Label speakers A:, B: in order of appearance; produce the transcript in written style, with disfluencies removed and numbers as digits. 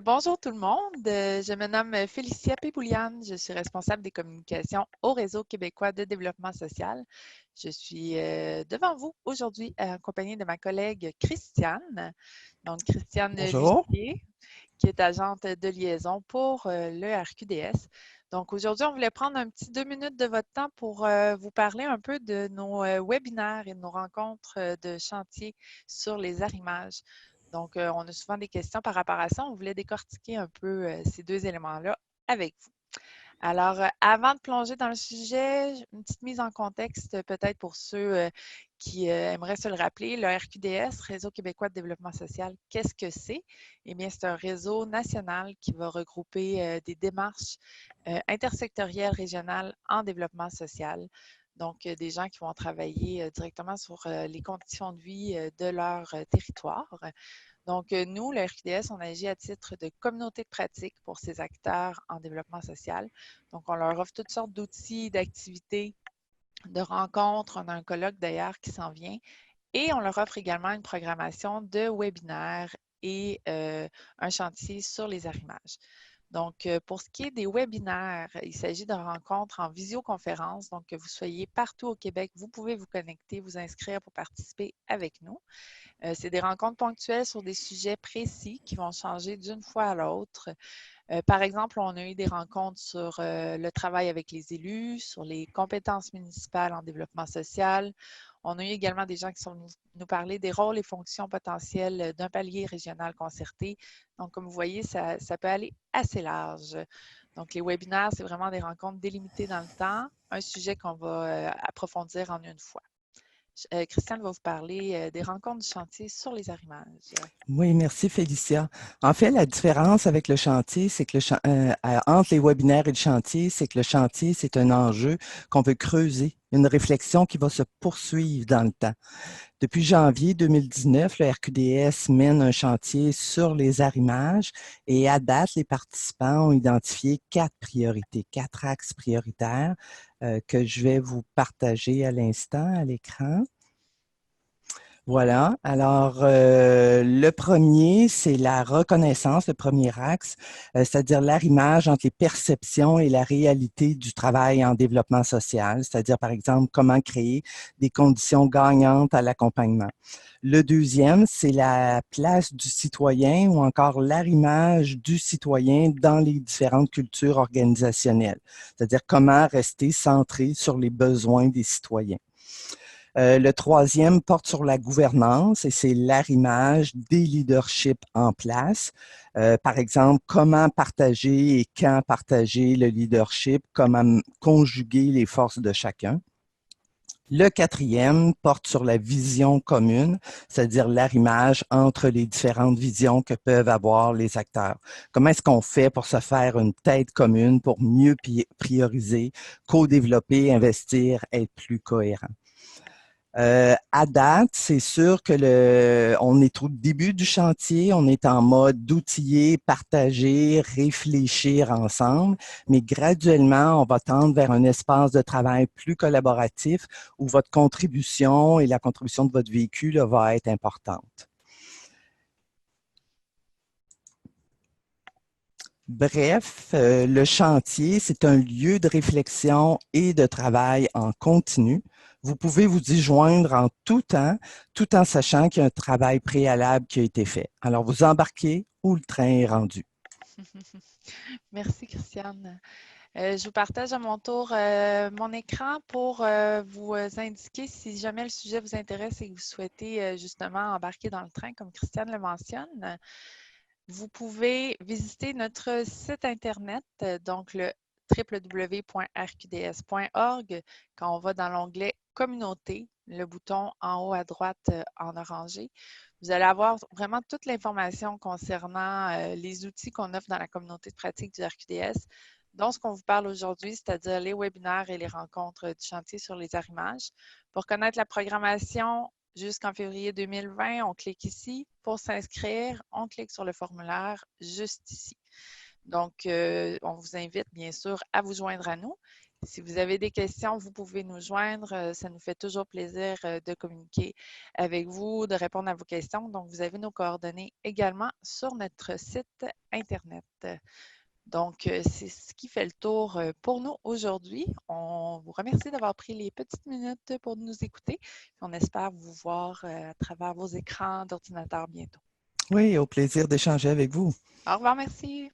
A: Bonjour tout le monde, je me nomme Félicia Pébouliane, je suis responsable des communications au Réseau québécois de développement social. Je suis devant vous aujourd'hui accompagnée de ma collègue Christiane, donc Christiane
B: Bonjour.
A: Lucier, qui est agente de liaison pour le RQDS. Donc aujourd'hui, on voulait prendre un petit 2 minutes de votre temps pour vous parler un peu de nos webinaires et de nos rencontres de chantier sur les arrimages. Donc, on a souvent des questions par rapport à ça. On voulait décortiquer un peu ces deux éléments-là avec vous. Alors, avant de plonger dans le sujet, une petite mise en contexte peut-être pour ceux qui aimeraient se le rappeler. Le RQDS, Réseau québécois de développement social, qu'est-ce que c'est? Eh bien, c'est un réseau national qui va regrouper des démarches intersectorielles régionales en développement social. Donc, des gens qui vont travailler directement sur les conditions de vie de leur territoire. Donc, nous, le RQDS, on agit à titre de communauté de pratique pour ces acteurs en développement social. Donc, on leur offre toutes sortes d'outils, d'activités, de rencontres. On a un colloque d'ailleurs qui s'en vient. Et on leur offre également une programmation de webinaires et un chantier sur les arrimages. Donc, pour ce qui est des webinaires, il s'agit de rencontres en visioconférence. Donc, que vous soyez partout au Québec, vous pouvez vous connecter, vous inscrire pour participer avec nous. C'est des rencontres ponctuelles sur des sujets précis qui vont changer d'une fois à l'autre. Par exemple, on a eu des rencontres sur le travail avec les élus, sur les compétences municipales en développement social. On a eu également des gens qui sont venus nous parler des rôles et fonctions potentielles d'un palier régional concerté. Donc, comme vous voyez, ça peut aller assez large. Donc, les webinaires, c'est vraiment des rencontres délimitées dans le temps, un sujet qu'on va approfondir en une fois. Christiane va vous parler des rencontres du chantier sur les arrimages.
B: Oui, merci Félicia. En fait, la différence avec le chantier, c'est que entre les webinaires et le chantier, c'est que le chantier, c'est un enjeu qu'on veut creuser, une réflexion qui va se poursuivre dans le temps. Depuis janvier 2019, le RQDS mène un chantier sur les arrimages et à date, les participants ont identifié 4 priorités, 4 axes prioritaires que je vais vous partager à l'instant à l'écran. Voilà. Alors, le premier, c'est la reconnaissance, le premier axe, c'est-à-dire l'arrimage entre les perceptions et la réalité du travail en développement social, c'est-à-dire, par exemple, comment créer des conditions gagnantes à l'accompagnement. Le deuxième, c'est la place du citoyen ou encore l'arrimage du citoyen dans les différentes cultures organisationnelles, c'est-à-dire comment rester centré sur les besoins des citoyens. Le troisième porte sur la gouvernance et c'est l'arrimage des leaderships en place. Par exemple, comment partager et quand partager le leadership, comment conjuguer les forces de chacun. Le quatrième porte sur la vision commune, c'est-à-dire l'arrimage entre les différentes visions que peuvent avoir les acteurs. Comment est-ce qu'on fait pour se faire une tête commune, pour mieux prioriser, co-développer, investir, être plus cohérent? À date, c'est sûr que on est au début du chantier, on est en mode d'outiller, partager, réfléchir ensemble, mais graduellement, on va tendre vers un espace de travail plus collaboratif où votre contribution et la contribution de votre véhicule là, va être importante. Bref, le chantier, c'est un lieu de réflexion et de travail en continu. Vous pouvez vous y joindre en tout en sachant qu'il y a un travail préalable qui a été fait. Alors, vous embarquez où le train est rendu.
A: Merci, Christiane. Je vous partage à mon tour mon écran pour vous indiquer si jamais le sujet vous intéresse et que vous souhaitez justement embarquer dans le train, comme Christiane le mentionne. Vous pouvez visiter notre site Internet, donc le www.rqds.org. Quand on va dans l'onglet Communauté, le bouton en haut à droite en orangé, vous allez avoir vraiment toute l'information concernant les outils qu'on offre dans la communauté de pratique du RQDS, dont ce qu'on vous parle aujourd'hui, c'est-à-dire les webinaires et les rencontres du chantier sur les arrimages. Pour connaître la programmation, jusqu'en février 2020, on clique ici. Pour s'inscrire, on clique sur le formulaire juste ici. Donc, on vous invite bien sûr à vous joindre à nous. Si vous avez des questions, vous pouvez nous joindre. Ça nous fait toujours plaisir de communiquer avec vous, de répondre à vos questions. Donc, vous avez nos coordonnées également sur notre site Internet. Donc, c'est ce qui fait le tour pour nous aujourd'hui. On vous remercie d'avoir pris les petites minutes pour nous écouter. On espère vous voir à travers vos écrans d'ordinateur bientôt.
B: Oui, au plaisir d'échanger avec vous.
A: Au revoir, merci.